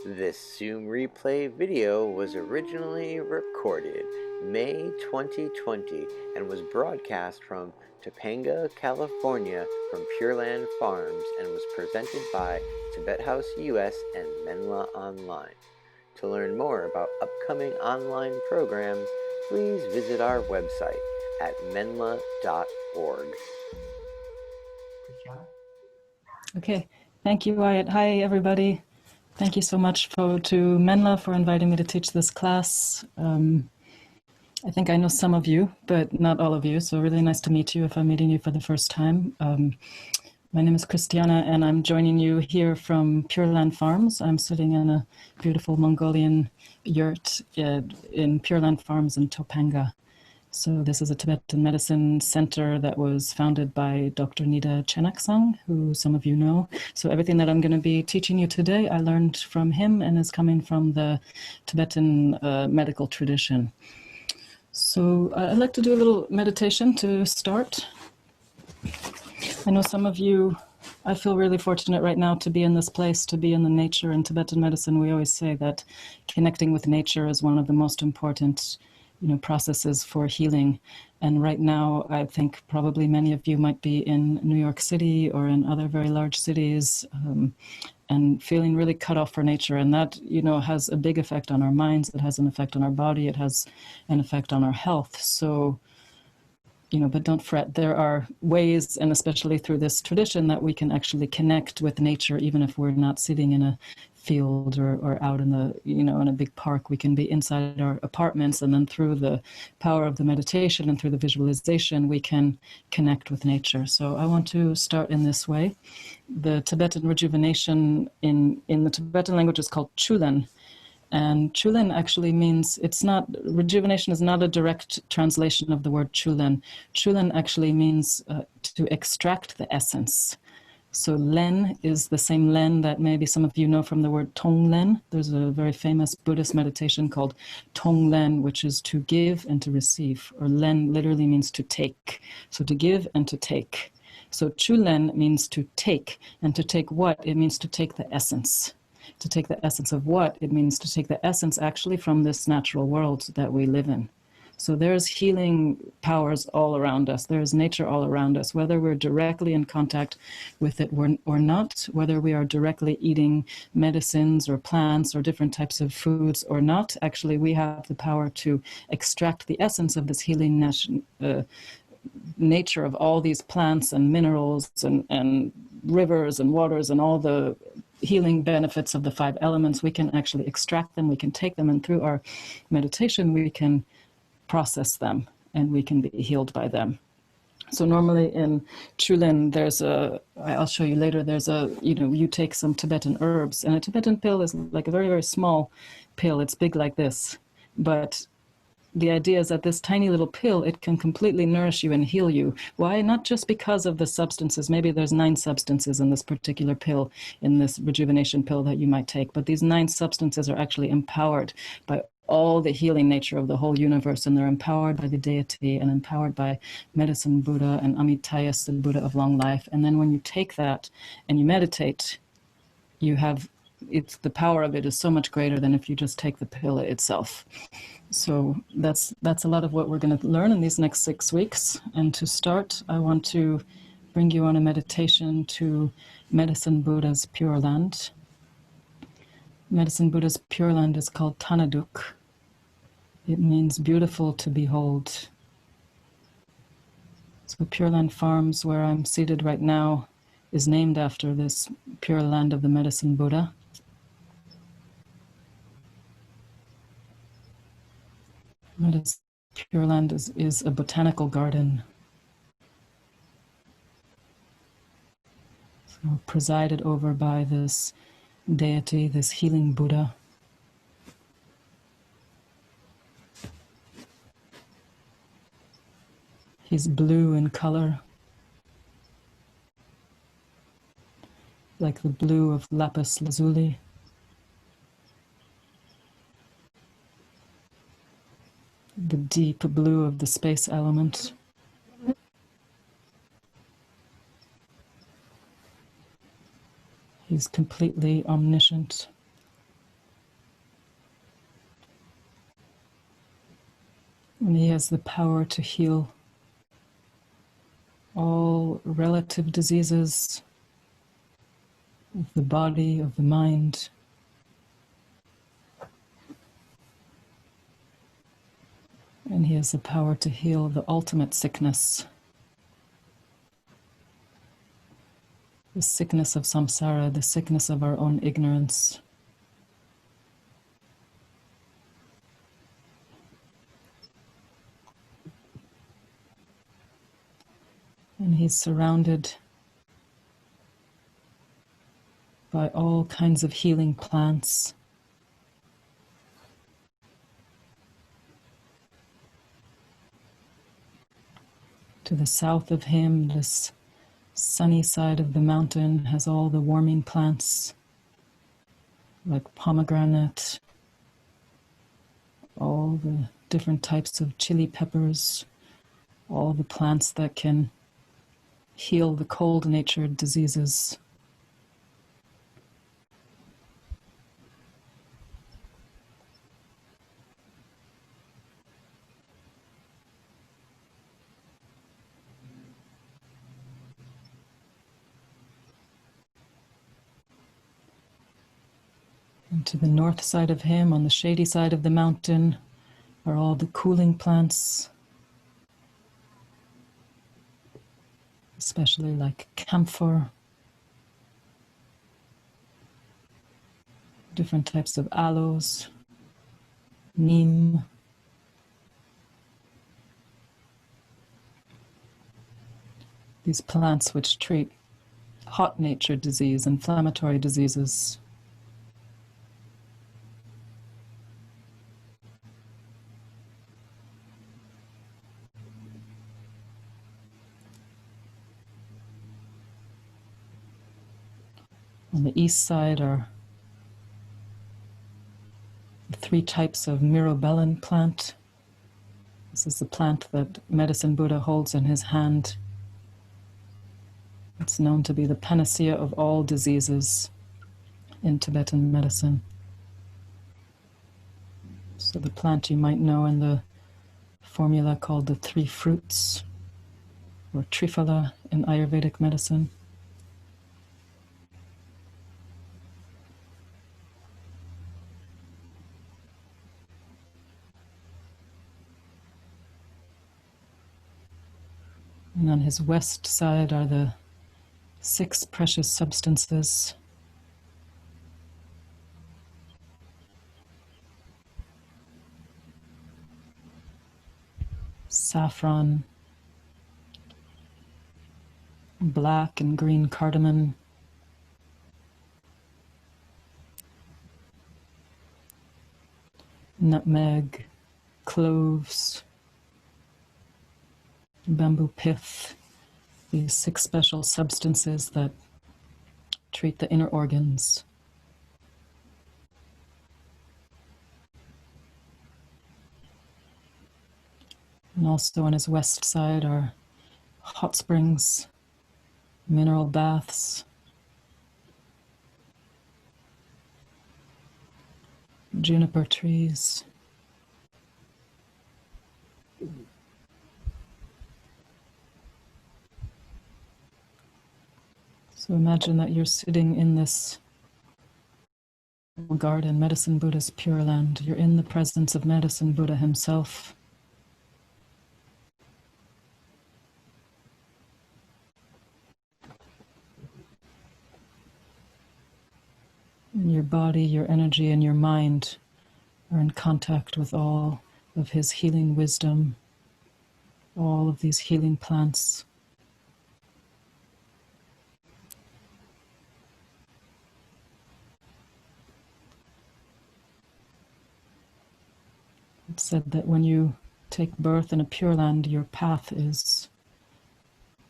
This Zoom replay video was originally recorded May 2020 and was broadcast from Topanga, California from Pure Land Farms and was presented by Tibet House US and Menla Online. To learn more about upcoming online programs, please visit our website at menla.org. Christiana? Okay, thank you, Wyatt. Hi, everybody. Thank you so much to Menla for inviting me to teach this class. I think I know some of you, but not all of you, so really nice to meet you if I'm meeting you for the first time. My name is Christiana, and I'm joining you here from Pure Land Farms. I'm sitting in a beautiful Mongolian yurt in Pure Land Farms in Topanga. So this is a Tibetan Medicine center that was founded by Dr. Nida Chenagtsang, who some of you know. So everything that I'm going to be teaching you today, I learned from him and is coming from the Tibetan medical tradition. So I'd like to do a little meditation to start. I know some of you, I feel really fortunate right now to be in this place, to be in the nature. In Tibetan medicine, we always say that connecting with nature is one of the most important processes for healing. And right now, I think probably many of you might be in New York City or in other very large cities and feeling really cut off from nature. And that, has a big effect on our minds. It has an effect on our body. It has an effect on our health. So, but don't fret. There are ways, and especially through this tradition, that we can actually connect with nature, even if we're not sitting in a field or out in the, in a big park. We can be inside our apartments, and then through the power of the meditation and through the visualization, we can connect with nature. So I want to start in this way. The Tibetan rejuvenation in the Tibetan language is called Chulan. And Chulan actually means, rejuvenation is not a direct translation of the word Chulan. Chulan actually means to extract the essence. So Len is the same Len that maybe some of you know from the word Tonglen. There's a very famous Buddhist meditation called Tonglen, which is to give and to receive. Or Len literally means to take. So to give and to take. So Chulen means to take. And to take what? It means to take the essence. To take the essence of what? It means to take the essence actually from this natural world that we live in. So there's healing powers all around us. There's nature all around us, whether we're directly in contact with it or not, whether we are directly eating medicines or plants or different types of foods or not. Actually, we have the power to extract the essence of this healing nature of all these plants and minerals and rivers and waters and all the healing benefits of the 5 elements. We can actually extract them, we can take them, and through our meditation we can process them and we can be healed by them. So normally in Chulan I'll show you later, you take some Tibetan herbs, and a Tibetan pill is like a very, very small pill. It's big like this, but the idea is that this tiny little pill, it can completely nourish you and heal you. Why? Not just because of the substances. Maybe there's 9 substances in this particular pill, in this rejuvenation pill that you might take, but these 9 substances are actually empowered by all the healing nature of the whole universe, and they're empowered by the deity and empowered by Medicine Buddha and Amitayas, the Buddha of long life. And then when you take that and you meditate, the power of it is so much greater than if you just take the pill itself. So that's a lot of what we're going to learn in these next 6 weeks. And to start, I want to bring you on a meditation to Medicine Buddha's Pure Land. Medicine Buddha's Pure Land is called Tanaduk. It means beautiful to behold. So Pure Land Farms, where I'm seated right now, is named after this pure land of the Medicine Buddha. Pure Land is a botanical garden. So presided over by this deity, this healing Buddha. He's blue in color, like the blue of lapis lazuli. The deep blue of the space element. He's completely omniscient. And he has the power to heal all relative diseases of the body, of the mind. And he has the power to heal the ultimate sickness, the sickness of samsara, the sickness of our own ignorance. And he's surrounded by all kinds of healing plants. To the south of him, this sunny side of the mountain has all the warming plants, like pomegranate, all the different types of chili peppers, all the plants that can heal the cold-natured diseases. And to the north side of him, on the shady side of the mountain, are all the cooling plants, especially like camphor, different types of aloes, neem. These plants which treat hot-natured disease, inflammatory diseases. On the east side are 3 types of mirobellin plant. This is the plant that Medicine Buddha holds in his hand. It's known to be the panacea of all diseases in Tibetan medicine. So the plant you might know in the formula called the 3 fruits, or triphala in Ayurvedic medicine. And on his west side are the 6 precious substances. Saffron, black and green cardamom, nutmeg, cloves, bamboo pith, these 6 special substances that treat the inner organs. And also on his west side are hot springs, mineral baths, juniper trees. So imagine that you're sitting in this garden, Medicine Buddha's Pure Land. You're in the presence of Medicine Buddha himself. And your body, your energy, and your mind are in contact with all of his healing wisdom, all of these healing plants. It's said that when you take birth in a Pure Land, your path is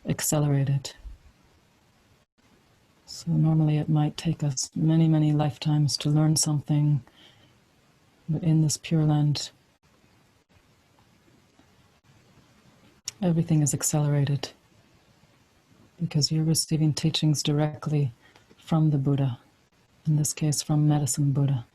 accelerated. So normally it might take us many, many lifetimes to learn something, but in this Pure Land, everything is accelerated because you're receiving teachings directly from the Buddha, in this case from Medicine Buddha.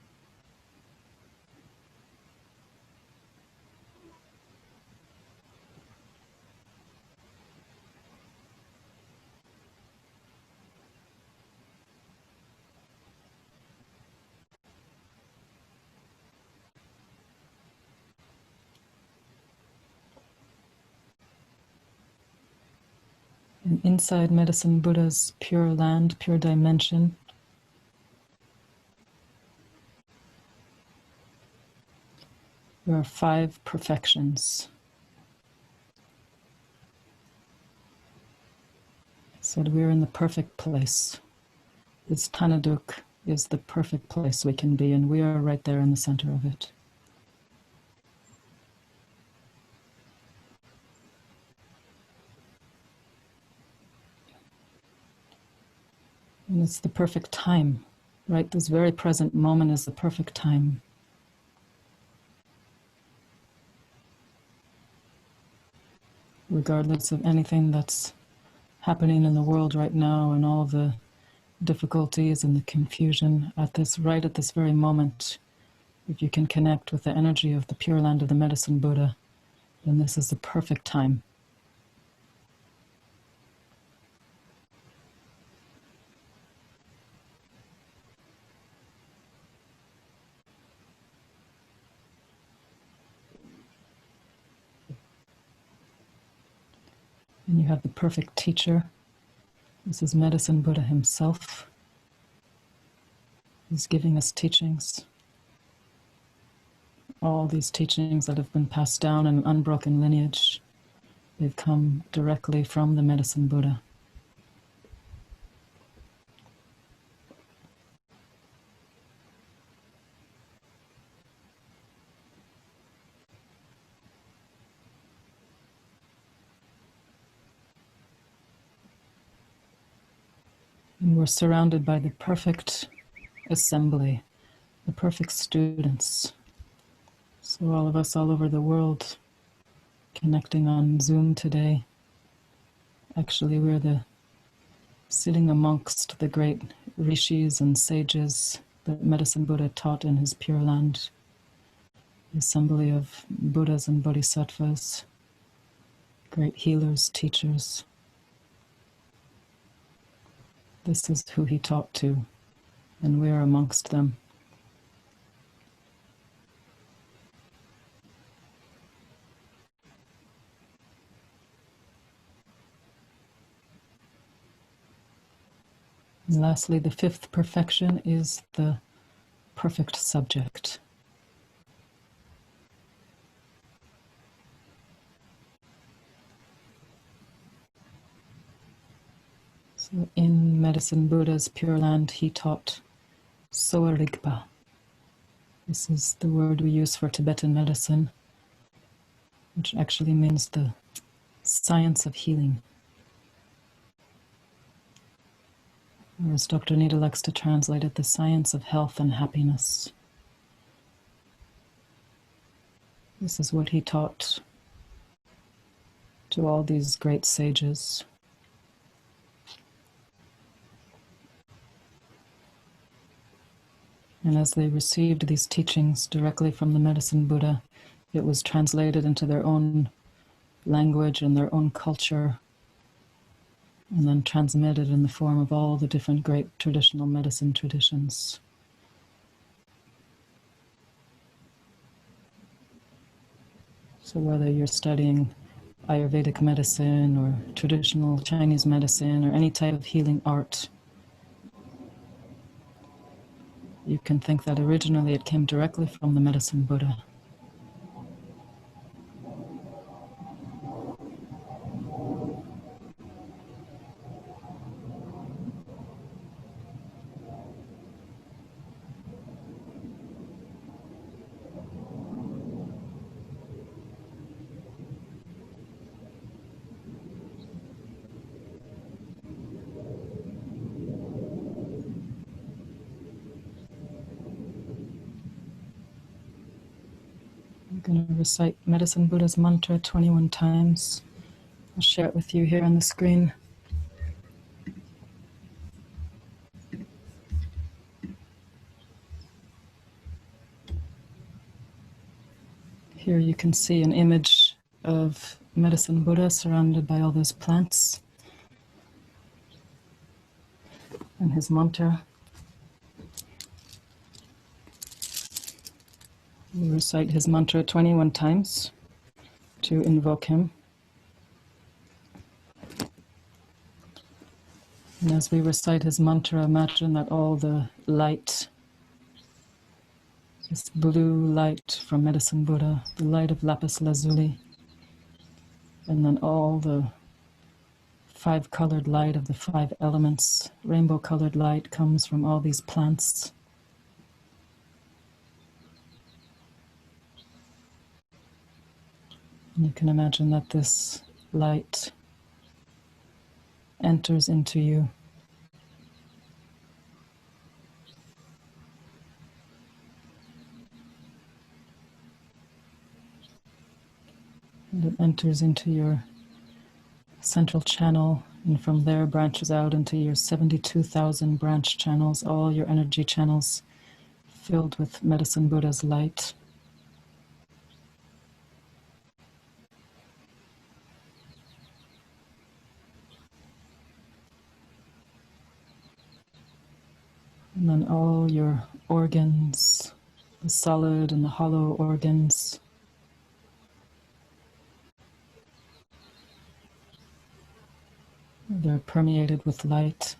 And inside Medicine Buddha's pure land, pure dimension, there are 5 perfections. Said we're in the perfect place. This Tanaduk is the perfect place we can be, and we are right there in the center of it. And it's the perfect time, right? This very present moment is the perfect time. Regardless of anything that's happening in the world right now and all the difficulties and the confusion, right at this very moment, if you can connect with the energy of the Pure Land of the Medicine Buddha, then this is the perfect time. And you have the perfect teacher. This is Medicine Buddha himself. He's giving us teachings. All these teachings that have been passed down in an unbroken lineage, they've come directly from the Medicine Buddha. And we're surrounded by the perfect assembly, the perfect students. So all of us all over the world connecting on Zoom today, actually we're sitting amongst the great rishis and sages that Medicine Buddha taught in his Pure Land, the assembly of Buddhas and Bodhisattvas, great healers, teachers. This is who he taught to, and we are amongst them. And lastly, the 5th perfection is the perfect subject. So in Medicine Buddha's Pure Land, he taught Sowa Rigpa. This is the word we use for Tibetan medicine, which actually means the science of healing. Or as Dr. Nida likes to translate it, the science of health and happiness. This is what he taught to all these great sages. And as they received these teachings directly from the Medicine Buddha, it was translated into their own language and their own culture, and then transmitted in the form of all the different great traditional medicine traditions. So whether you're studying Ayurvedic medicine or traditional Chinese medicine or any type of healing art, you can think that originally it came directly from the Medicine Buddha. I'm going to recite Medicine Buddha's mantra 21 times. I'll share it with you here on the screen. Here you can see an image of Medicine Buddha surrounded by all those plants. And his mantra. We recite his mantra 21 times to invoke him. And as we recite his mantra, imagine that all the light, this blue light from Medicine Buddha, the light of lapis lazuli, and then all the 5-colored light of the 5 elements, rainbow-colored light comes from all these plants. And you can imagine that this light enters into you. And it enters into your central channel, and from there branches out into your 72,000 branch channels, all your energy channels filled with Medicine Buddha's light. And then all your organs, the solid and the hollow organs, they're permeated with light.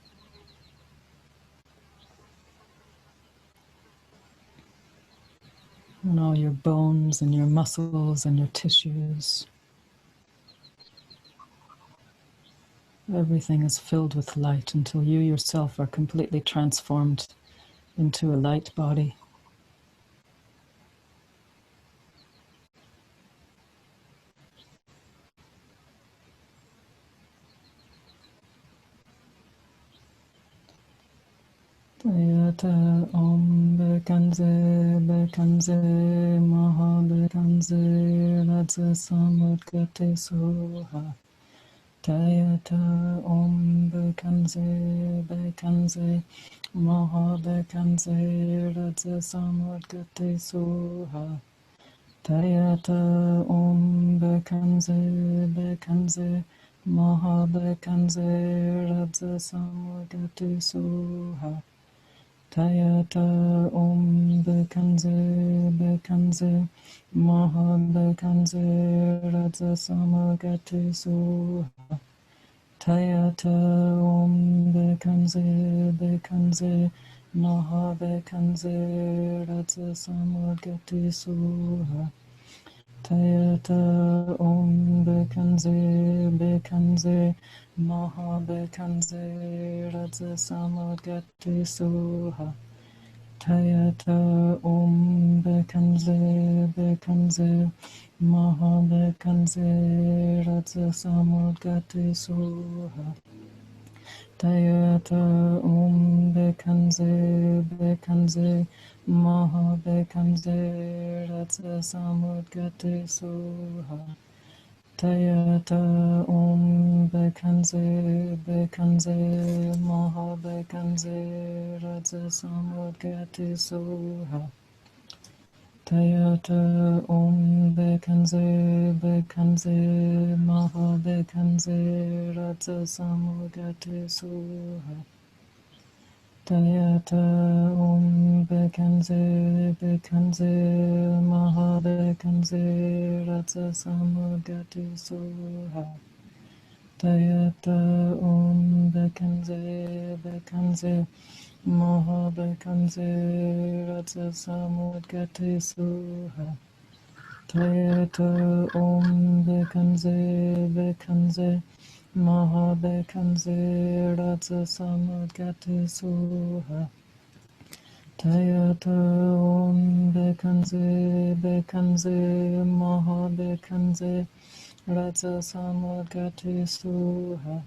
And all your bones and your muscles and your tissues, everything is filled with light until you yourself are completely transformed into a light body. Tayata Om Bekanze Bekanze Maha Bekanze Radza Samudgate Soha. Tayata Om Bekanze Bekanze Maha Bekanze Radza Samudgate Soha. Tayata Om Bekanze Bekanze Maha Bekanze Radza Samudgate Soha. Tayata Om Bekanze Bekanze Maha Bekanze Radza Samagati Soha. Tayata Om Bekanze Bekanze Maha Bekanze Radza Samagati Soha. Tayata Om Bekanze Bekanze Maha Bekanze Radza Samagati Soha. Tayata Om Bekanze Bekanze Maha Bekanze Radza Samagati Soha. Tayata Om Bekanze Bekanze Maha Bekanze Radza Samudgate Soha. Tayata Om Bekanze Bekanze Maha Bekanze Radza Samudgate Soha. Tayata Om Bekanze Bekanze Maha Bekanze Radza Samudgate Soha. Tayata Om Bekanze Bekanze Maha Bekanze Radza Samudgate Soha. Tayata Om Bekanze Bekanze Maha Bekanze Radza Samudgate Soha. Tayata Om Bekanze Bekanze Maha Bekanze Radza Samudgate Soha. Tayata Om Bekanze Bekanze Maha Bekanze Radza Samudgate Soha.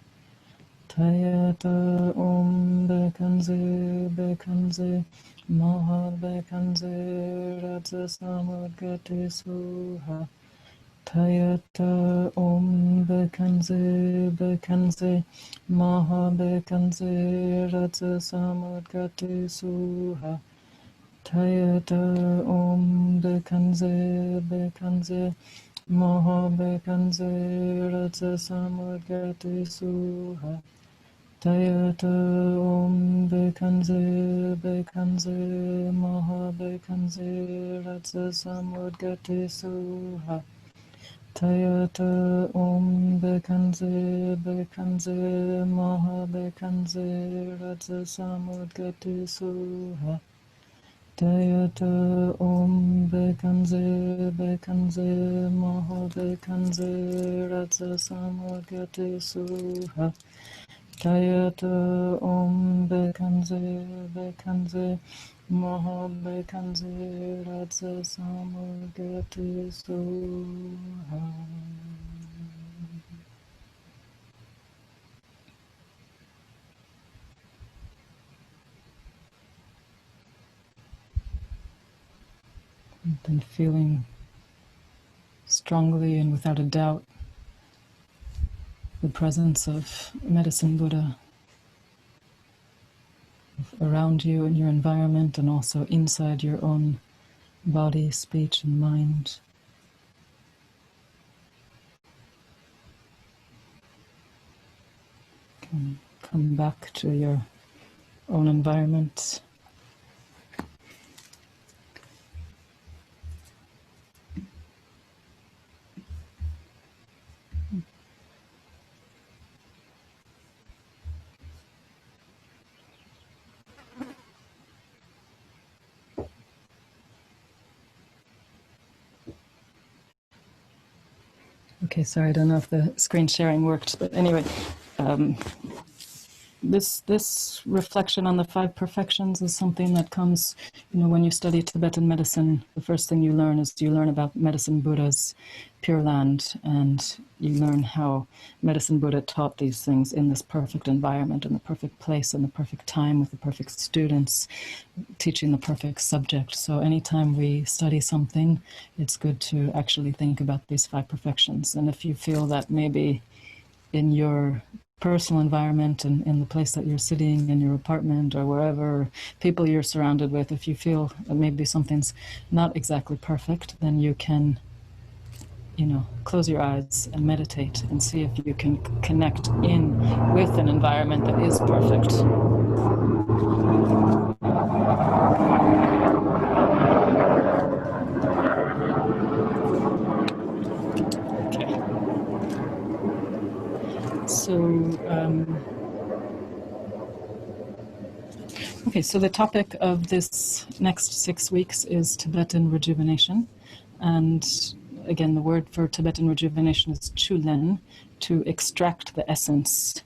Tayata Om Bekanze Bekanze Maha Bekanze Radza Samudgate Soha. Tayata Om Bekanze Bekanze Maha Bekanze Radza Samudgate Soha. Tayata Om Bekanze Bekanze Maha Bekanze Radza Samudgate Soha. Tayata Om Bekanze Bekanze Maha Bekanze Radza Samudgate Soha. Tayata Om Bekanze Bekanze Maha bekanze radza samudgati suha. Tayata om bekanze moho bekanze radza samudgati suha. Tayata om bekanze moho bekanze radza samudgati suha. And feeling strongly and without a doubt the presence of Medicine Buddha around you in your environment and also inside your own body, speech, and mind. Come back to your own environment. Okay, sorry, I don't know if the screen sharing worked, but anyway, this reflection on the 5 perfections is something that comes, when you study Tibetan medicine. The first thing you learn is you learn about Medicine Buddha's Pure Land, and you learn how Medicine Buddha taught these things in this perfect environment, in the perfect place, in the perfect time, with the perfect students, teaching the perfect subject. So anytime we study something, it's good to actually think about these 5 perfections. And if you feel that maybe in your personal environment and in the place that you're sitting, in your apartment or wherever, people you're surrounded with, if you feel that maybe something's not exactly perfect, then you can, close your eyes and meditate and see if you can connect in with an environment that is perfect. So the topic of this next 6 weeks is Tibetan rejuvenation. And again, the word for Tibetan rejuvenation is Chulan, to extract the essence.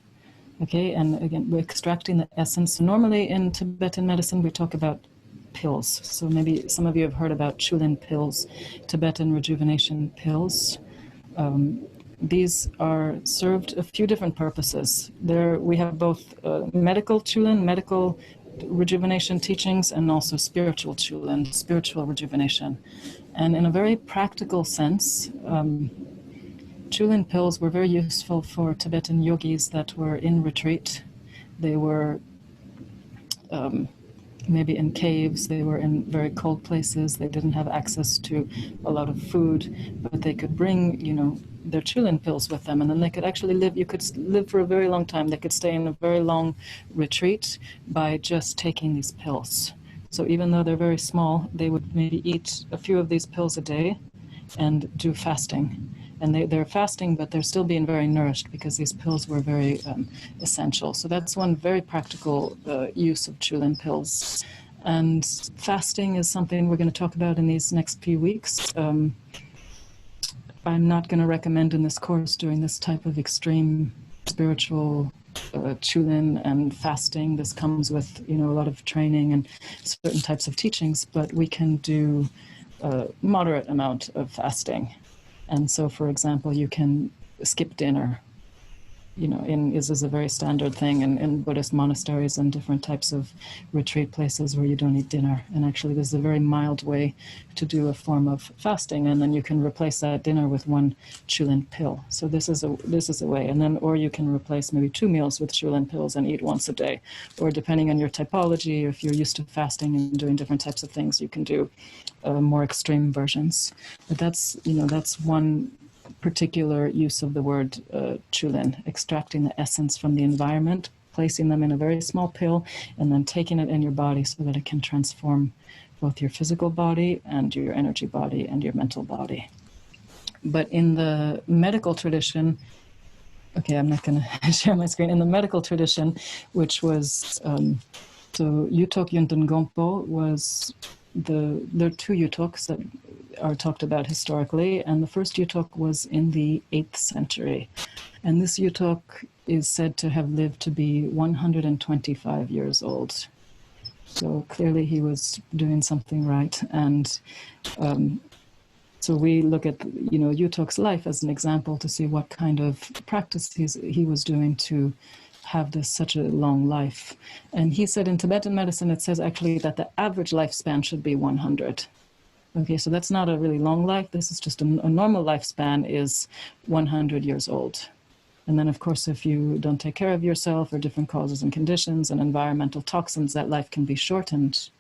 Okay, and again, we're extracting the essence. So normally in Tibetan medicine, we talk about pills. So maybe some of you have heard about Chulan pills, Tibetan rejuvenation pills. These are served a few different purposes. We have both medical Chulan, medical rejuvenation teachings, and also spiritual Chulan, spiritual rejuvenation. And in a very practical sense, Chulan pills were very useful for Tibetan yogis that were in retreat. They were maybe in caves, they were in very cold places, they didn't have access to a lot of food, but they could bring, their Chulan pills with them, and then they could actually you could live for a very long time. They could stay in a very long retreat by just taking these pills. So even though they're very small, they would maybe eat a few of these pills a day and do fasting. And they're fasting, but they're still being very nourished because these pills were very essential. So that's one very practical use of Chulan pills. And fasting is something we're going to talk about in these next few weeks. I'm not going to recommend in this course doing this type of extreme spiritual Chulan and fasting. This comes with, a lot of training and certain types of teachings, but we can do a moderate amount of fasting. And so, for example, you can skip dinner. This is a very standard thing in Buddhist monasteries and different types of retreat places where you don't eat dinner. And actually, this is a very mild way to do a form of fasting, and then you can replace that dinner with 1 Chulan pill. So this is a way. And then, or you can replace maybe 2 meals with Chulan pills and eat once a day. Or depending on your typology, if you're used to fasting and doing different types of things, you can do more extreme versions. But that's one particular use of the word Chulan, extracting the essence from the environment, placing them in a very small pill, and then taking it in your body so that it can transform both your physical body and your energy body and your mental body. But in the medical tradition, Okay, I'm not going to share my screen. In the medical tradition, which was, so Yuthok Nyingthig was there are two Yuthoks that are talked about historically, and the first Yuthok was in the 8th century. And this Yuthok is said to have lived to be 125 years old. So clearly he was doing something right. And so we look at, Yuthok's life as an example to see what kind of practice he was doing to have this such a long life. And he said in Tibetan medicine, it says actually that the average lifespan should be 100. Okay, so that's not a really long life. This is just a normal lifespan is 100 years old. And then, of course, if you don't take care of yourself or different causes and conditions and environmental toxins, that life can be shortened.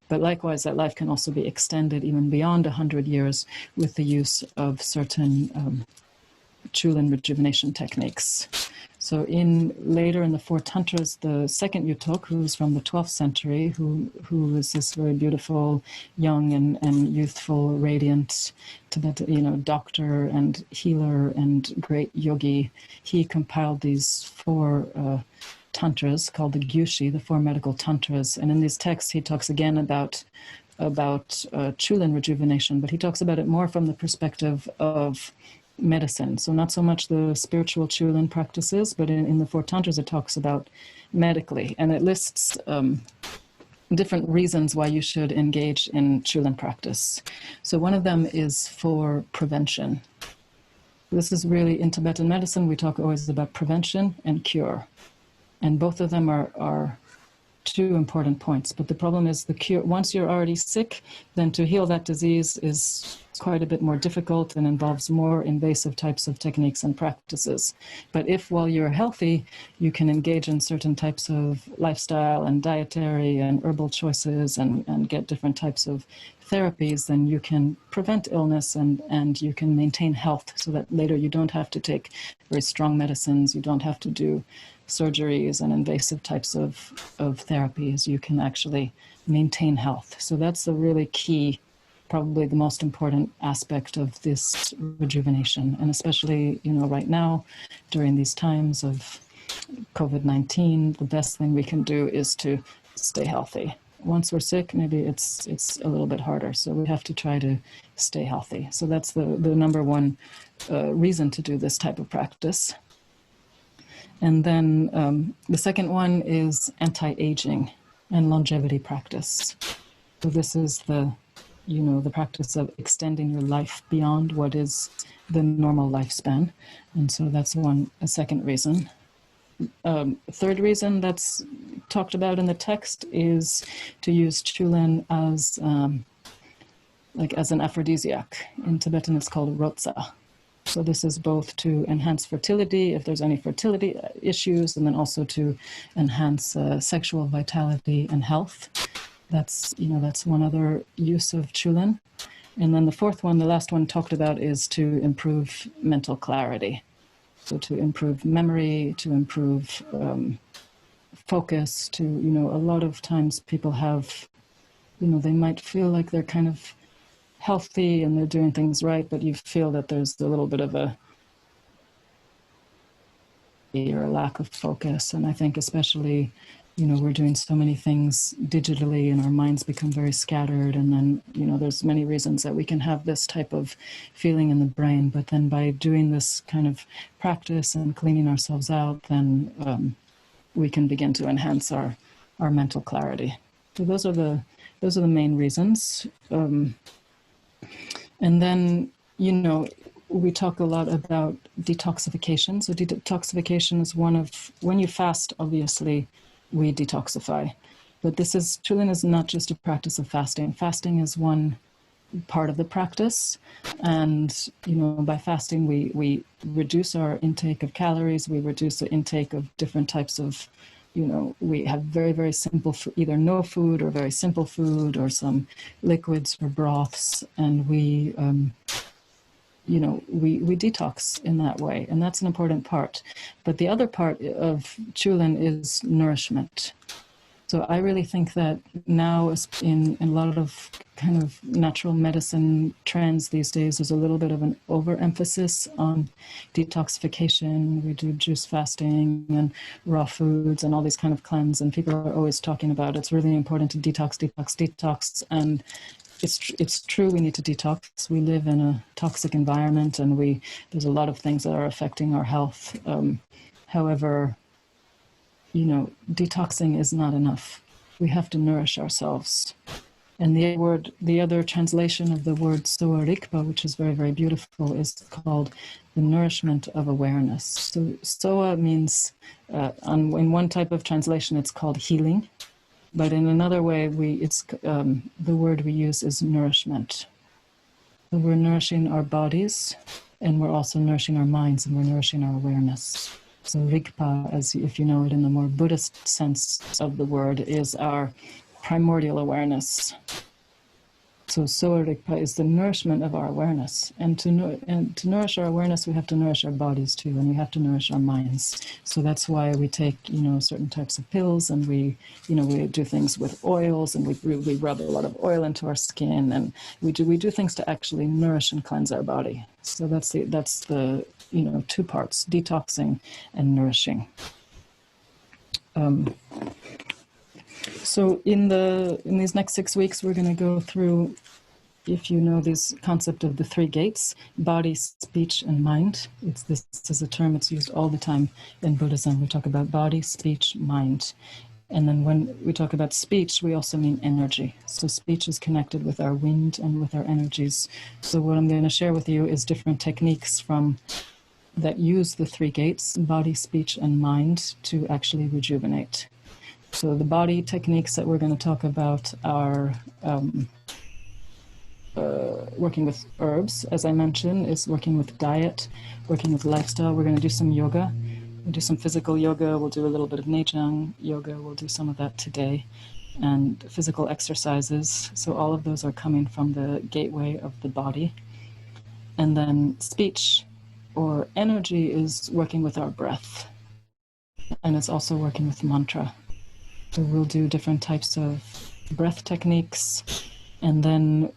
But likewise, that life can also be extended even beyond 100 years with the use of certain Chulan rejuvenation techniques. So later in the four tantras, the second Yuthok, who's from the 12th century, who was this very beautiful, young and youthful, radiant Tibetan, doctor and healer and great yogi, he compiled these four tantras called the Gyushi, the four medical tantras. And in these texts, he talks again about Chulan rejuvenation, but he talks about it more from the perspective of medicine. So not so much the spiritual Chulan practices, but in the four tantras it talks about medically, and it lists different reasons why you should engage in Chulan practice. So one of them is for prevention. This is really, in Tibetan medicine, we talk always about prevention and cure, and both of them are two important points. But the problem is the cure, once you're already sick, then to heal that disease is quite a bit more difficult and involves more invasive types of techniques and practices. But if while you're healthy, you can engage in certain types of lifestyle and dietary and herbal choices and get different types of therapies, then you can prevent illness and you can maintain health so that later you don't have to take very strong medicines, you don't have to do surgeries and invasive types of therapies. You can actually maintain health. So that's the really key, probably the most important aspect of this rejuvenation. And especially, right now, during these times of COVID-19, the best thing we can do is to stay healthy. Once we're sick, maybe it's a little bit harder. So we have to try to stay healthy. So that's the number one reason to do this type of practice. And then the second one is anti-aging and longevity practice. So this is the practice of extending your life beyond what is the normal lifespan. And so that's a second reason. Third reason that's talked about in the text is to use Chulan as an aphrodisiac. In Tibetan, it's called rotsa. So this is both to enhance fertility, if there's any fertility issues, and then also to enhance sexual vitality and health. That's one other use of Chulan. And then the fourth one, the last one talked about, is to improve mental clarity. So to improve memory, to improve focus, a lot of times people have, they might feel like they're kind of healthy and they're doing things right, but you feel that there's a little bit of a lack of focus. And I think especially, we're doing so many things digitally and our minds become very scattered. And then, there's many reasons that we can have this type of feeling in the brain. But then by doing this kind of practice and cleaning ourselves out, then we can begin to enhance our mental clarity. So those are the main reasons. And then, we talk a lot about detoxification. So detoxification is when you fast, obviously, we detoxify. But Chulan is not just a practice of fasting. Fasting is one part of the practice. And, by fasting, we reduce our intake of calories, we reduce the intake of different types of, we have very, very simple, either no food or very simple food or some liquids or broths. And we detox in that way. And that's an important part. But the other part of Chulan is nourishment. So I really think that now in a lot of kind of natural medicine trends these days, there's a little bit of an overemphasis on detoxification. We do juice fasting and raw foods and all these kind of cleanse, and people are always talking about it's really important to detox. And it's true, we need to detox. We live in a toxic environment, and there's a lot of things that are affecting our health. However, detoxing is not enough. We have to nourish ourselves. And the other translation of the word Sowa Rigpa, which is very, very beautiful, is called the nourishment of awareness. So Sowa means, in one type of translation, it's called healing. But in another way, the word we use is nourishment. So we're nourishing our bodies, and we're also nourishing our minds, and we're nourishing our awareness. So Rigpa, as if you know it in the more Buddhist sense of the word, is our primordial awareness. So Sowa Rigpa is the nourishment of our awareness. And to nourish our awareness, we have to nourish our bodies too, and we have to nourish our minds. So that's why we take, certain types of pills, and we do things with oils, and we rub a lot of oil into our skin, and we do things to actually nourish and cleanse our body. So that's the two parts: detoxing and nourishing. So in these next 6 weeks, we're going to go through, if you know this concept of the three gates: body, speech, and mind. This is a term that's used all the time in Buddhism. We talk about body, speech, mind. And then when we talk about speech, we also mean energy. So speech is connected with our wind and with our energies. So what I'm going to share with you is different techniques that use the three gates, body, speech, and mind, to actually rejuvenate. So the body techniques that we're going to talk about are working with herbs, as I mentioned, is working with diet, working with lifestyle. We're going to do some yoga. We'll do some physical yoga. We'll do a little bit of Nejang yoga. We'll do some of that today. And physical exercises. So all of those are coming from the gateway of the body. And then speech or energy is working with our breath. And it's also working with mantra. So we'll do different types of breath techniques. And then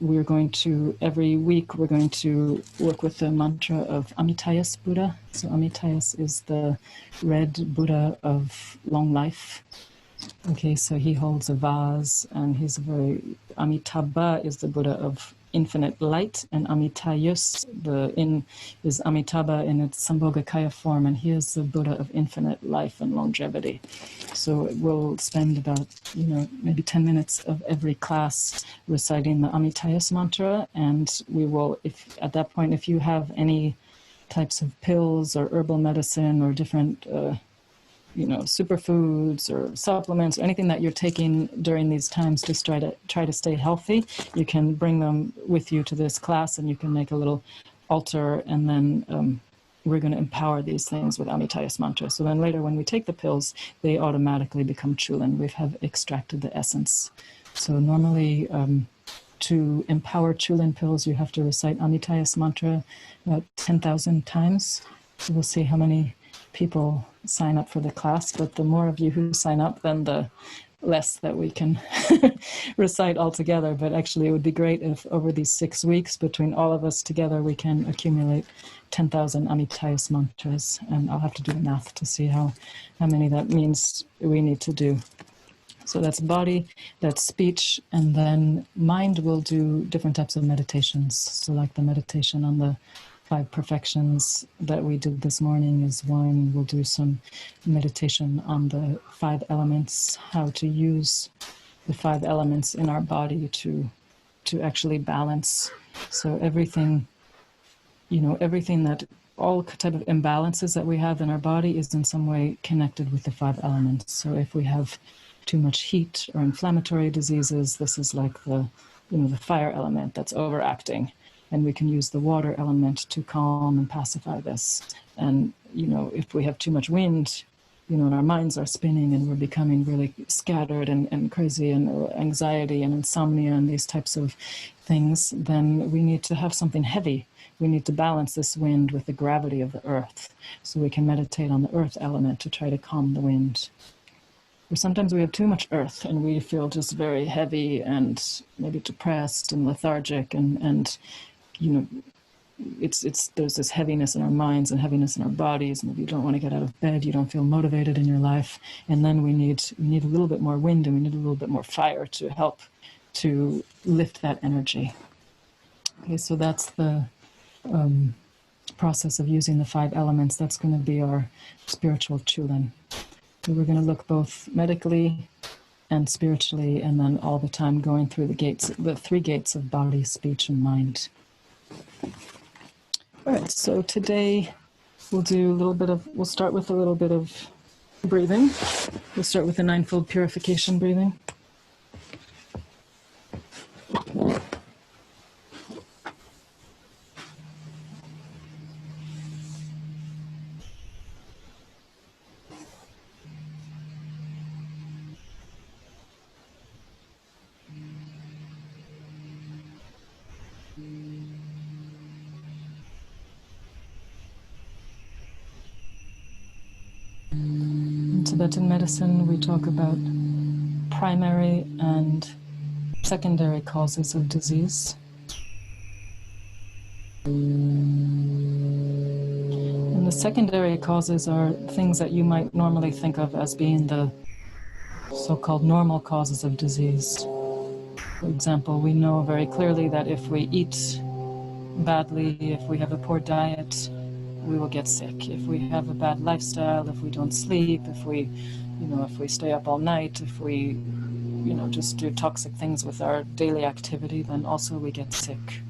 every week, we're going to work with the mantra of Amitayus Buddha. So Amitayus is the red Buddha of long life. Okay, so he holds a vase, and Amitabha is the Buddha of infinite light, and Amitayus is Amitabha in its Sambhogakaya form, and he is the Buddha of infinite life and longevity. So we'll spend about maybe 10 minutes of every class reciting the Amitayus mantra, and we will, if you have any types of pills or herbal medicine or different superfoods or supplements or anything that you're taking during these times to try to stay healthy, you can bring them with you to this class, and you can make a little altar, and then we're going to empower these things with Amitayus mantra. So then later when we take the pills, they automatically become Chulan. We have extracted the essence. So normally to empower Chulan pills, you have to recite Amitayus mantra about 10,000 times. So we'll see how many people sign up for the class, but the more of you who sign up, then the less that we can recite altogether. But actually it would be great if over these 6 weeks, between all of us together, we can accumulate 10,000 Amitayus mantras, and I'll have to do the math to see how many that means we need to do. So that's body, that's speech, and then mind will do different types of meditations. So like the meditation on the 5 perfections that we did this morning is one. We'll do some meditation on the 5 elements, how to use the 5 elements in our body to actually balance. So everything that all type of imbalances that we have in our body is in some way connected with the 5 elements. So if we have too much heat or inflammatory diseases, this is like the fire element that's overacting. And we can use the water element to calm and pacify this. And, if we have too much wind, and our minds are spinning and we're becoming really scattered and crazy, and anxiety and insomnia and these types of things, then we need to have something heavy. We need to balance this wind with the gravity of the earth. So we can meditate on the earth element to try to calm the wind. Or sometimes we have too much earth and we feel just very heavy and maybe depressed and lethargic, and you know, there's this heaviness in our minds and heaviness in our bodies, and if you don't want to get out of bed, you don't feel motivated in your life, and then we need a little bit more wind, and we need a little bit more fire to help to lift that energy. Okay, so that's the process of using the 5 elements. That's going to be our spiritual Chulan. So we're going to look both medically and spiritually, and then all the time going through the 3 gates of body, speech, and mind. All right, so today we'll start with a little bit of breathing. We'll start with the 9-fold purification breathing. In Tibetan medicine, we talk about primary and secondary causes of disease. And the secondary causes are things that you might normally think of as being the so-called normal causes of disease. For example, we know very clearly that if we eat badly, if we have a poor diet, we will get sick. If we have a bad lifestyle, if we don't sleep, if we stay up all night, if we, just do toxic things with our daily activity, then also we get sick.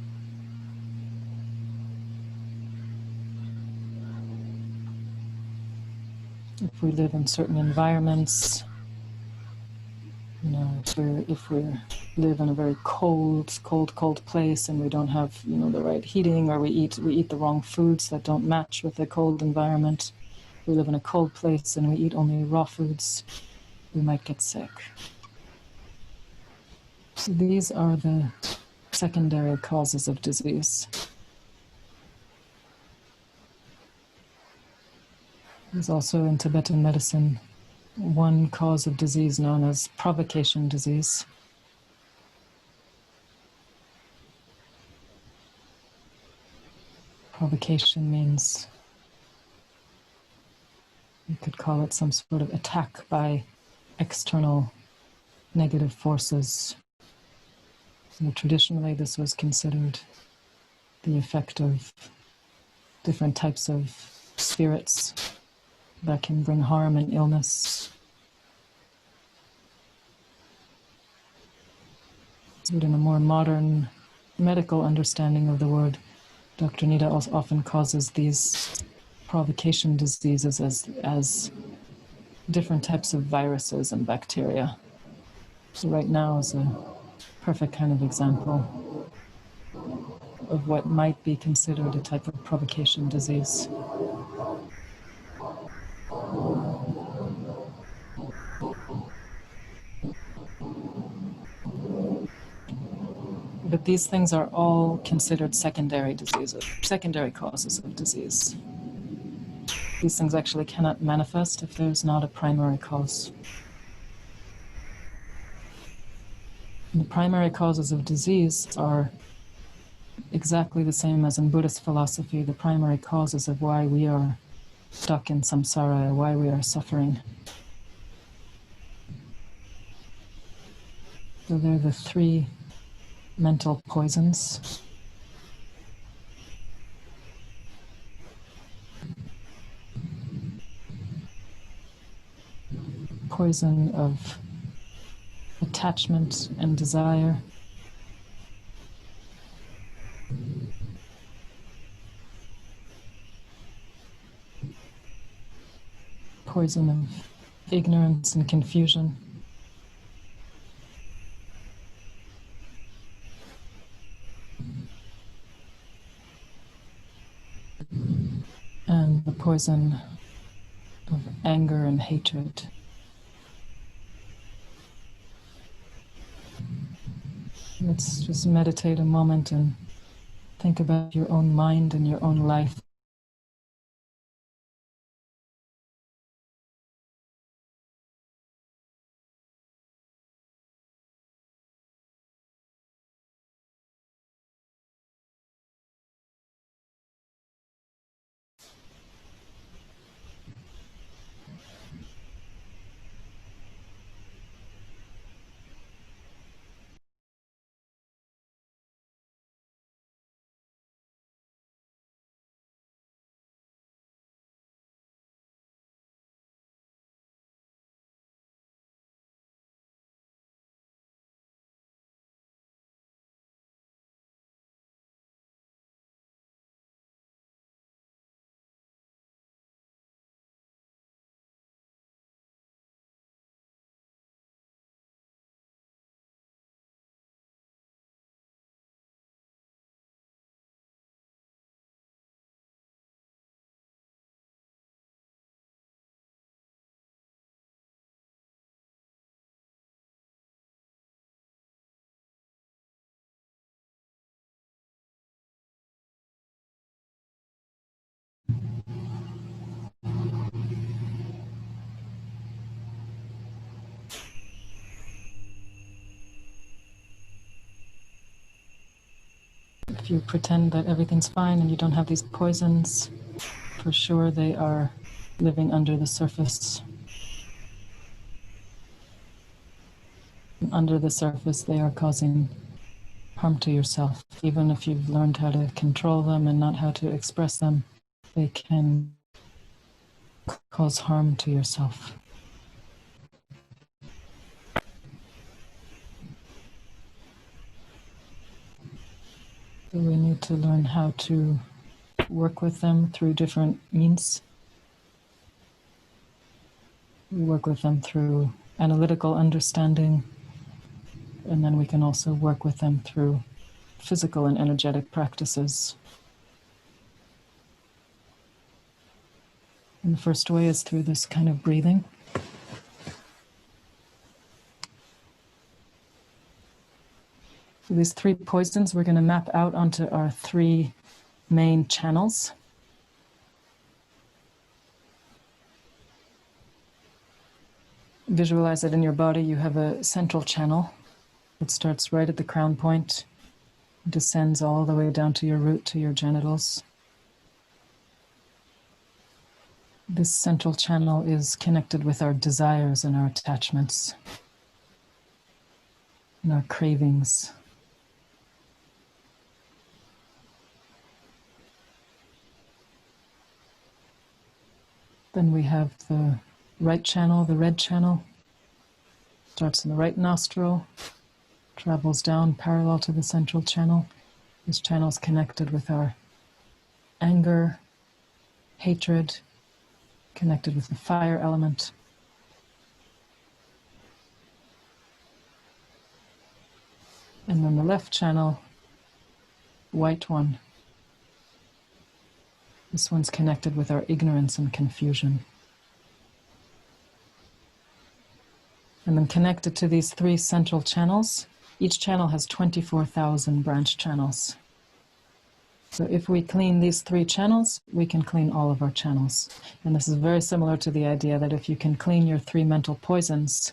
If we live in certain environments, if we live in a very cold place and we don't have, the right heating, or we eat the wrong foods that don't match with the cold environment. We live in a cold place and we eat only raw foods, we might get sick. So these are the secondary causes of disease. There's also in Tibetan medicine one cause of disease known as provocation disease. Provocation means, you could call it some sort of attack by external negative forces. Traditionally, this was considered the effect of different types of spirits that can bring harm and illness. But in a more modern medical understanding of the word, Dr. Nida also often causes these provocation diseases as different types of viruses and bacteria. So right now is a perfect kind of example of what might be considered a type of provocation disease. But these things are all considered secondary diseases, secondary causes of disease. These things actually cannot manifest if there's not a primary cause. And the primary causes of disease are exactly the same as in Buddhist philosophy, the primary causes of why we are stuck in samsara, why we are suffering. So they're the 3 mental poisons. Poison of attachment and desire. Poison of ignorance and confusion. And the poison of anger and hatred. Let's just meditate a moment and think about your own mind and your own life. If you pretend that everything's fine and you don't have these poisons, for sure they are living under the surface. Under the surface, they are causing harm to yourself. Even if you've learned how to control them and not how to express them, they can cause harm to yourself. So we need to learn how to work with them through different means. We work with them through analytical understanding, and then we can also work with them through physical and energetic practices. And the first way is through this kind of breathing. So these 3 poisons we're going to map out onto our 3 main channels. Visualize it in your body. You have a central channel that starts right at the crown point, descends all the way down to your root, to your genitals. This central channel is connected with our desires and our attachments and our cravings. Then we have the right channel, the red channel. Starts in the right nostril, travels down parallel to the central channel. This channel is connected with our anger, hatred, connected with the fire element. And then the left channel, white one. This one's connected with our ignorance and confusion. And then connected to these 3 central channels, each channel has 24,000 branch channels. So if we clean these 3 channels, we can clean all of our channels. And this is very similar to the idea that if you can clean your 3 mental poisons,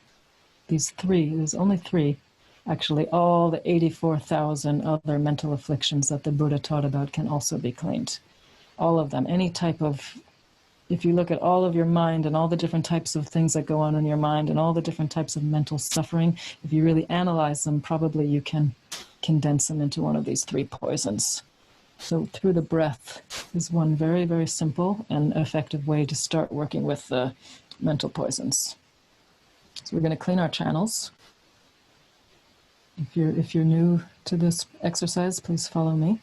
there's only 3, actually all the 84,000 other mental afflictions that the Buddha taught about can also be cleaned. All of them, any type of, if you look at all of your mind and all the different types of things that go on in your mind and all the different types of mental suffering, if you really analyze them, probably you can condense them into one of these 3 poisons. So through the breath is one very, very simple and effective way to start working with the mental poisons. So we're going to clean our channels. If you're new to this exercise, please follow me.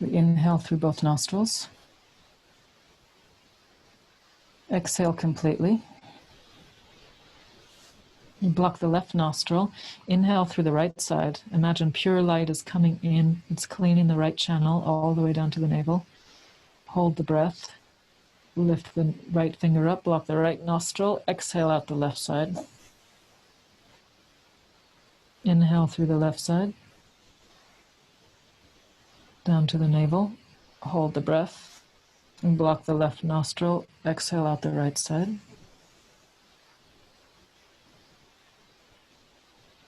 We inhale through both nostrils. Exhale completely. You block the left nostril. Inhale through the right side. Imagine pure light is coming in. It's cleaning the right channel all the way down to the navel. Hold the breath. Lift the right finger up. Block the right nostril. Exhale out the left side. Inhale through the left side. Down to the navel. Hold the breath. And block the left nostril. Exhale out the right side.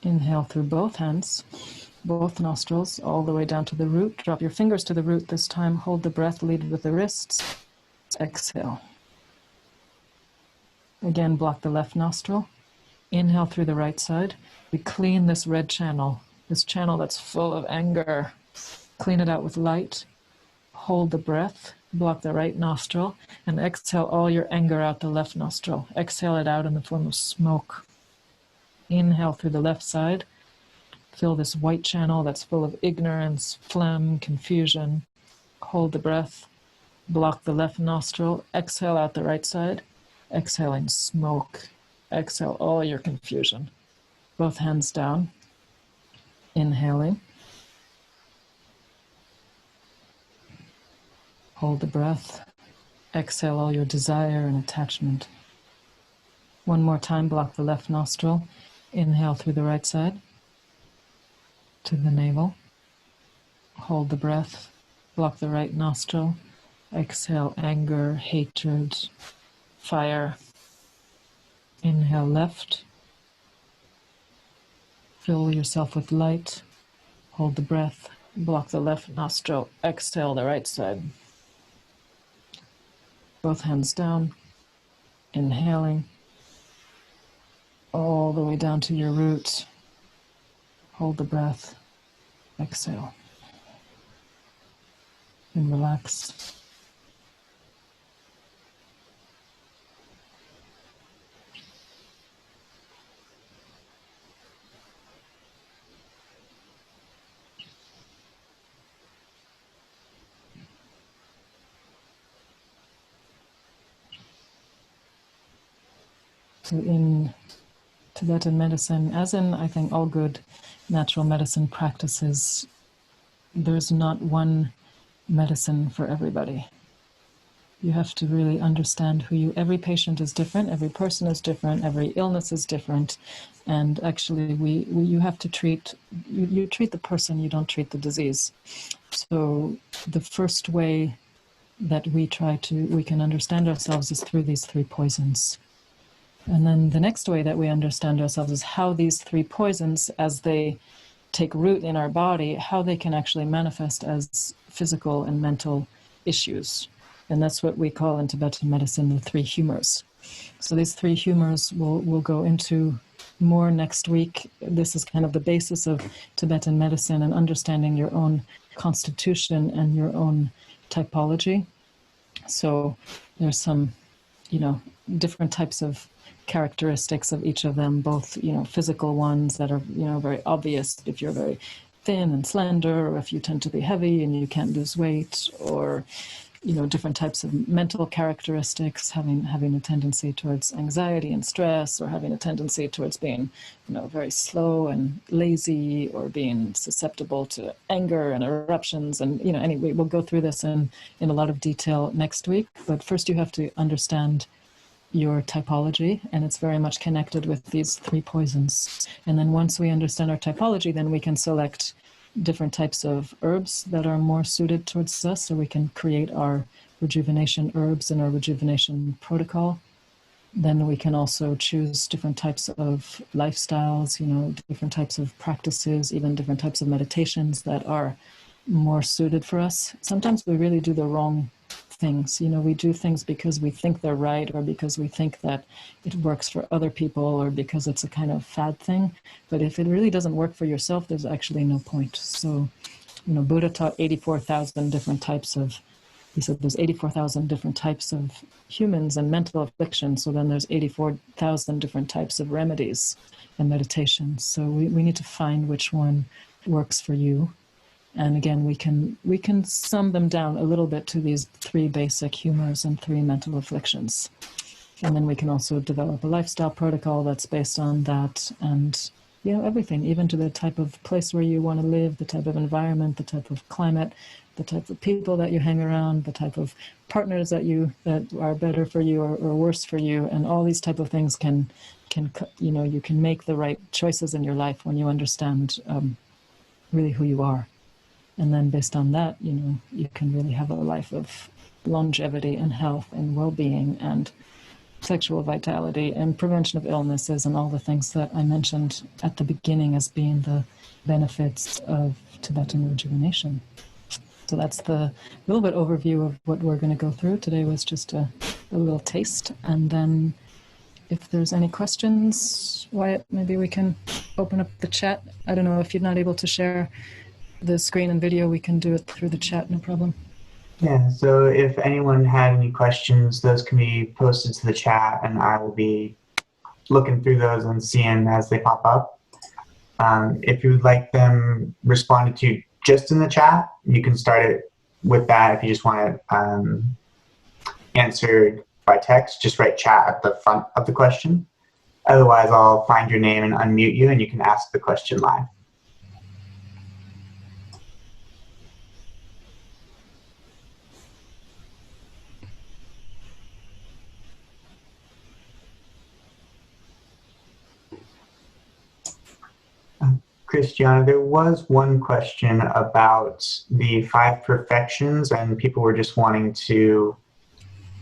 Inhale through both hands, both nostrils, all the way down to the root. Drop your fingers to the root this time. Hold the breath, lead with the wrists. Exhale. Again, block the left nostril. Inhale through the right side. We clean this red channel, this channel that's full of anger. Clean it out with light. Hold the breath, block the right nostril, and exhale all your anger out the left nostril. Exhale it out in the form of smoke. Inhale through the left side. Fill this white channel that's full of ignorance, phlegm, confusion. Hold the breath. Block the left nostril. Exhale out the right side. Exhaling smoke. Exhale all your confusion. Both hands down. Inhaling. Hold the breath. Exhale all your desire and attachment. One more time, block the left nostril. Inhale through the right side to the navel. Hold the breath. Block the right nostril. Exhale anger, hatred, fire. Inhale left. Fill yourself with light. Hold the breath. Block the left nostril. Exhale the right side. Both hands down. Inhaling all the way down to your root. Hold the breath. Exhale. And relax. So in Tibetan medicine, as in I think all good natural medicine practices, there's not one medicine for everybody. You have to really understand every patient is different, every person is different, every illness is different, and actually you have to treat, you treat the person, you don't treat the disease. So the first way that we can understand ourselves is through these three poisons. And then the next way that we understand ourselves is how these three poisons, as they take root in our body, how they can actually manifest as physical and mental issues. And that's what we call in Tibetan medicine the three humors. So these three humors we'll go into more next week. This is kind of the basis of Tibetan medicine and understanding your own constitution and your own typology. So there's some, different types of characteristics of each of them, both, physical ones that are, very obvious if you're very thin and slender, or if you tend to be heavy and you can't lose weight, or, different types of mental characteristics, having a tendency towards anxiety and stress, or having a tendency towards being, very slow and lazy, or being susceptible to anger and eruptions. And, anyway, we'll go through this in a lot of detail next week. But first you have to understand your typology, and it's very much connected with these three poisons. And then once we understand our typology, then we can select different types of herbs that are more suited towards us, so we can create our rejuvenation herbs and our rejuvenation protocol. Then we can also choose different types of lifestyles, different types of practices, even different types of meditations that are more suited for us. Sometimes we really do the wrong things. We do things because we think they're right, or because we think that it works for other people, or because it's a kind of fad thing. But if it really doesn't work for yourself, there's actually no point. So, Buddha taught 84,000 different types of, he said there's 84,000 different types of humans and mental afflictions. So then there's 84,000 different types of remedies and meditations. So we need to find which one works for you. And again, we can sum them down a little bit to these three basic humors and three mental afflictions. And then we can also develop a lifestyle protocol that's based on that, and everything, even to the type of place where you want to live, the type of environment, the type of climate, the type of people that you hang around, the type of partners that are better for you or worse for you, and all these type of things can you can make the right choices in your life when you understand really who you are. And then based on that, you can really have a life of longevity and health and well-being and sexual vitality and prevention of illnesses and all the things that I mentioned at the beginning as being the benefits of Tibetan rejuvenation. So that's the little bit overview of what we're going to go through. Today was just a little taste. And then if there's any questions, Wyatt, maybe we can open up the chat. I don't know if you're not able to share the screen and video, we can do it through the chat, no problem. Yeah, so if anyone had any questions, those can be posted to the chat, and I will be looking through those and seeing as they pop up. If you would like them responded to just in the chat, you can start it with that. If you just want it answered by text, just write chat at the front of the question. Otherwise, I'll find your name and unmute you, and you can ask the question live. Christiana, there was one question about the 5 perfections, and people were just wanting to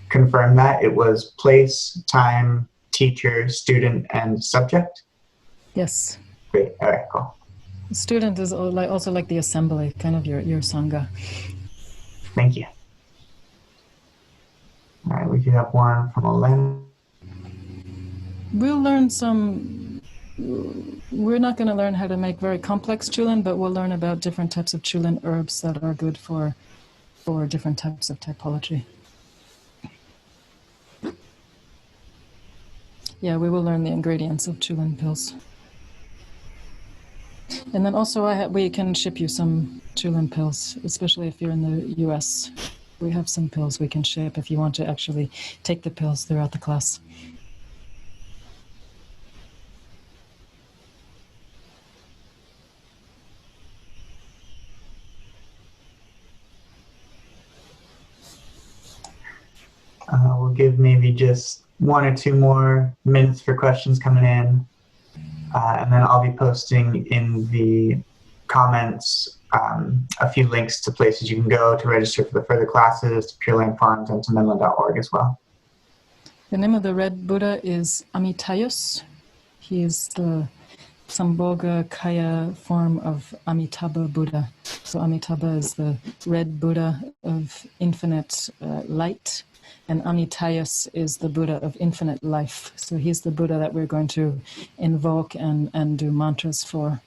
confirm that. It was place, time, teacher, student, and subject? Yes. Great. All right, cool. Student is also like the assembly, kind of your sangha. Thank you. All right, we do have one from Elena. We'll learn some. We're not going to learn how to make very complex Chulan, but we'll learn about different types of Chulan herbs that are good for different types of typology. Yeah, we will learn the ingredients of Chulan pills. And then also we can ship you some Chulan pills, especially if you're in the US. We have some pills we can ship if you want to actually take the pills throughout the class. We'll give maybe just 1 or 2 more minutes for questions coming in. And then I'll be posting in the comments a few links to places you can go to register for the further classes, to Pure Land Farms, and to menla.org as well. The name of the red Buddha is Amitayus. He is the Sambhoga Kaya form of Amitabha Buddha. So Amitabha is the red Buddha of infinite light, and Amitayus is the Buddha of infinite life. So he's the Buddha that we're going to invoke and do mantras for.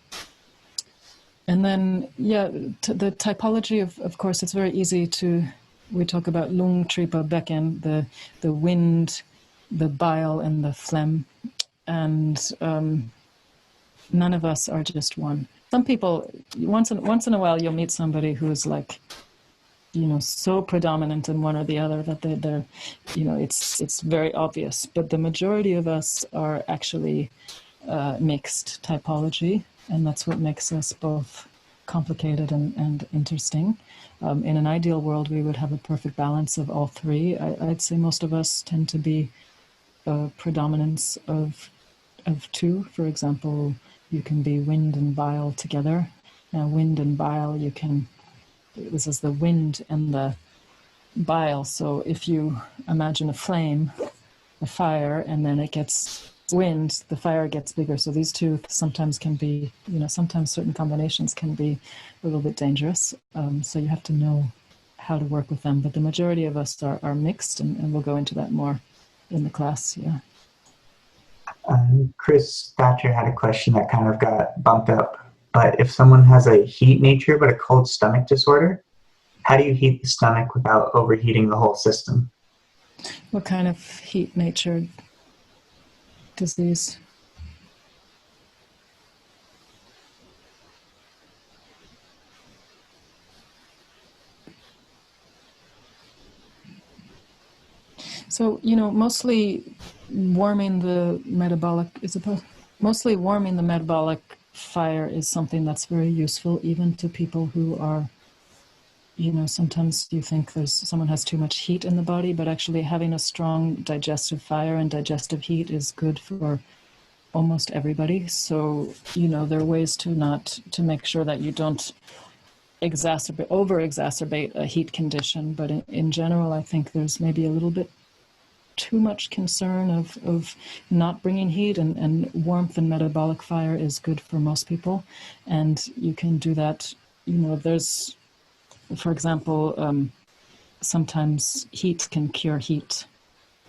And then, yeah, the typology of course, it's very easy to, we talk about lung, tripa, becken, the wind, the bile, and the phlegm. And none of us are just one. Some people, once in a while, you'll meet somebody who's like, so predominant in one or the other that they're it's very obvious. But the majority of us are actually mixed typology, and that's what makes us both complicated and interesting. In an ideal world, we would have a perfect balance of all three. I'd say most of us tend to be a predominance of two. For example, you can be wind and bile together. Now, wind and bile, this is the wind and the bile. So if you imagine a flame, a fire, and then it gets wind, the fire gets bigger. So these two sometimes can be, sometimes certain combinations can be a little bit dangerous. So you have to know how to work with them. But the majority of us are mixed, and we'll go into that more in the class, yeah. Chris Thatcher had a question that kind of got bumped up. But if someone has a heat nature but a cold stomach disorder, how do you heat the stomach without overheating the whole system? What kind of heat nature disease? So, mostly warming the metabolic fire is something that's very useful, even to people who are, sometimes you think someone has too much heat in the body, but actually having a strong digestive fire and digestive heat is good for almost everybody. So, there are ways to make sure that you don't over-exacerbate a heat condition. But in general, I think there's maybe a little bit too much concern of not bringing heat, and warmth and metabolic fire is good for most people. And you can do that, there's, for example, sometimes heat can cure heat.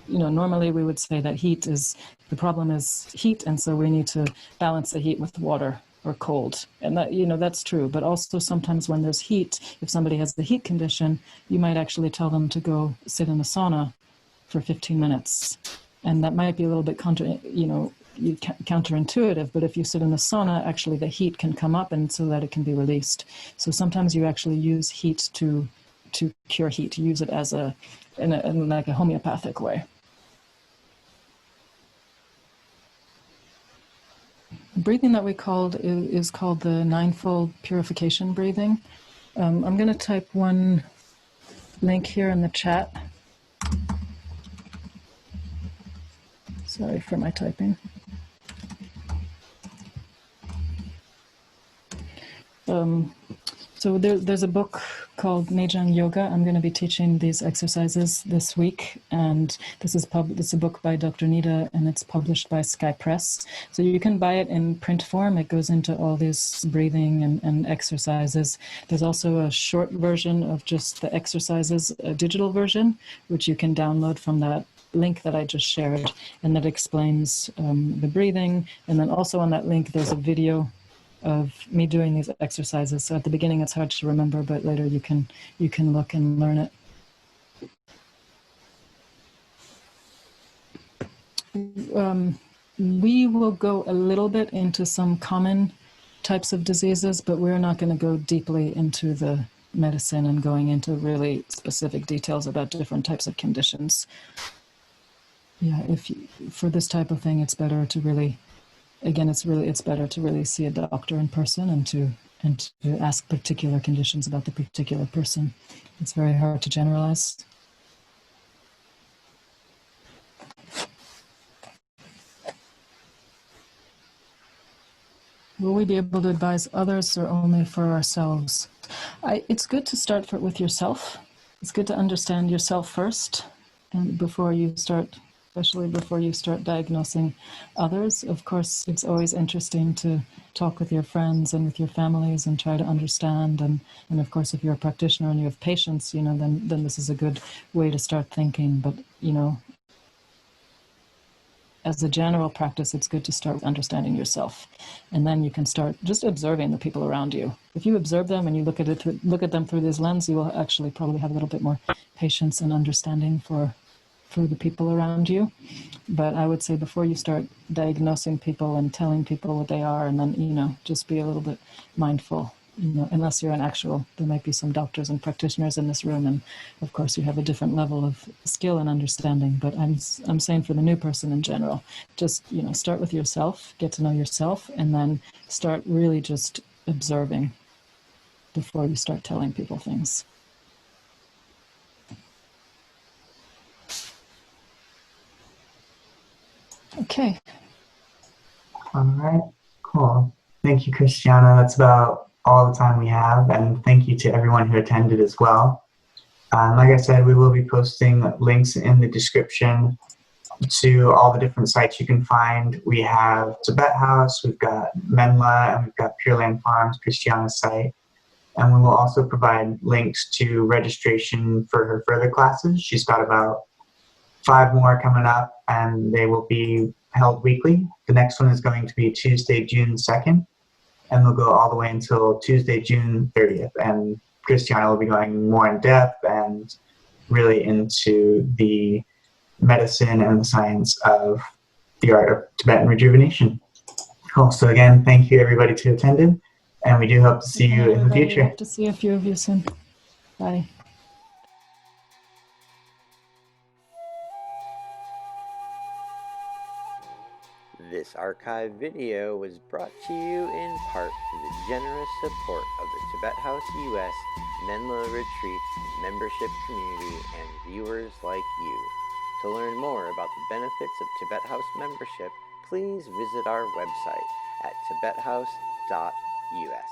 Normally we would say that the problem is heat, and so we need to balance the heat with water or cold. And that, that's true. But also sometimes when there's heat, if somebody has the heat condition, you might actually tell them to go sit in a sauna for 15 minutes. And that might be a little bit counterintuitive, but if you sit in the sauna, actually the heat can come up, and so that it can be released. So sometimes you actually use heat to cure heat. You use it as in like a homeopathic way. The breathing that we called is called the ninefold purification breathing. I'm going to type one link here in the chat. Sorry for my typing. So there's a book called Nejang Yoga. I'm going to be teaching these exercises this week, and this is a book by Dr. Nida, and it's published by Sky Press. So you can buy it in print form. It goes into all these breathing and exercises. There's also a short version of just the exercises, a digital version, which you can download from that link that I just shared, and that explains the breathing. And then also on that link, there's a video of me doing these exercises. So at the beginning, it's hard to remember, but later you can look and learn it. We will go a little bit into some common types of diseases, but we're not going to go deeply into the medicine and going into really specific details about different types of conditions. Yeah, for this type of thing, it's better to really, again, it's better to really see a doctor in person and to ask particular conditions about the particular person. It's very hard to generalize. Will we be able to advise others or only for ourselves? It's good to start with yourself. It's good to understand yourself first, and before you start, especially before you start diagnosing others. Of course, it's always interesting to talk with your friends and with your families and try to understand. And of course, if you're a practitioner and you have patients, then this is a good way to start thinking. But, as a general practice, it's good to start with understanding yourself. And then you can start just observing the people around you. If you observe them and you look at them through this lens, you will actually probably have a little bit more patience and understanding for the people around you. But I would say before you start diagnosing people and telling people what they are, and then, just be a little bit mindful, unless there might be some doctors and practitioners in this room, and of course you have a different level of skill and understanding. But I'm saying for the new person in general, just, start with yourself, get to know yourself, and then start really just observing before you start telling people things. Okay. All right, cool. Thank you, Christiana. That's about all the time we have, and thank you to everyone who attended as well. Like I said, we will be posting links in the description to all the different sites you can find. We have Tibet House, we've got Menla, and we've got Pure Land Farms, Christiana's site. And we will also provide links to registration for her further classes. She's got about 5 more coming up, and they will be held weekly. The next one is going to be Tuesday, June 2nd, and they'll go all the way until Tuesday, June 30th. And Christiana will be going more in depth and really into the medicine and the science of the art of Tibetan rejuvenation. Cool. So again, thank you everybody who attended, and we do hope to see you in the future. Hope to see a few of you soon. Bye. This archive video was brought to you in part through the generous support of the Tibet House US Menla Retreat membership community and viewers like you. To learn more about the benefits of Tibet House membership, please visit our website at tibethouse.us.